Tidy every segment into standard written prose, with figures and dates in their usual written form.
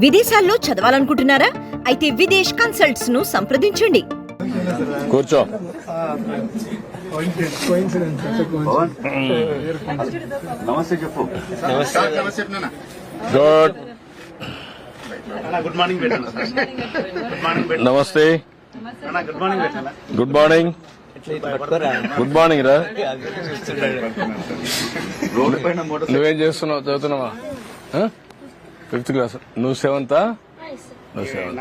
విదేశాల్లో చదవాలనుకుంటున్నారా? అయితే విదేశ్ కన్సల్ట్స్ ను సంప్రదించండి. కూర్చో. నమస్తే చెప్పు. Good good morning. Namaste. Good morning. Good morning. Good morning రా. రోడ్డు పైన నువ్వేం చేస్తున్నావు? చదువుతున్నావా? 5th class. నువ్వు 7th? నువ్వు 7th.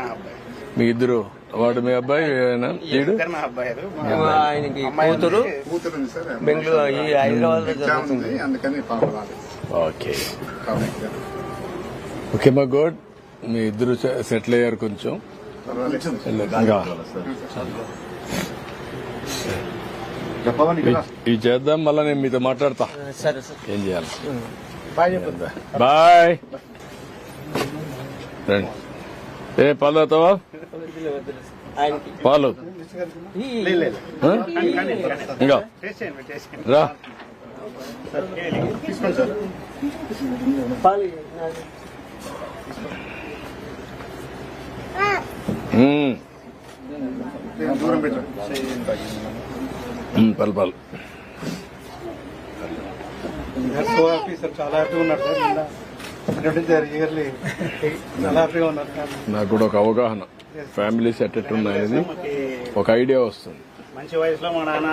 మీ ఇద్దరు వాడు మీ అబ్బాయి వీడు ఆయనకి కూతురు బెంగళూరు హైదరాబాద్ లో చదువుతుంది. ఓకే ఓకే మా గుడ్. మీ ఇద్దరు సెటిల్ అయ్యారు కొంచెం. ఇవి చేద్దాం, మళ్ళా నేను మీతో మాట్లాడతా. సరే సార్. ఏం చేయాలి? బాయ్. రండి. ఏ పాలు తాగుతావా? పాలు ఇంకా రా. పాలు పాలు. చాలా హ్యాపీగా ఉన్నారు సార్. ఇయర్లీ చాలా హ్యాపీగా ఉన్నారు. నాకు కూడా ఒక అవగాహన, ఫ్యామిలీస్ ఎట్టెట్టున్నాయని ఒక ఐడియా వస్తుంది. మంచి వయసులో మా నాన్న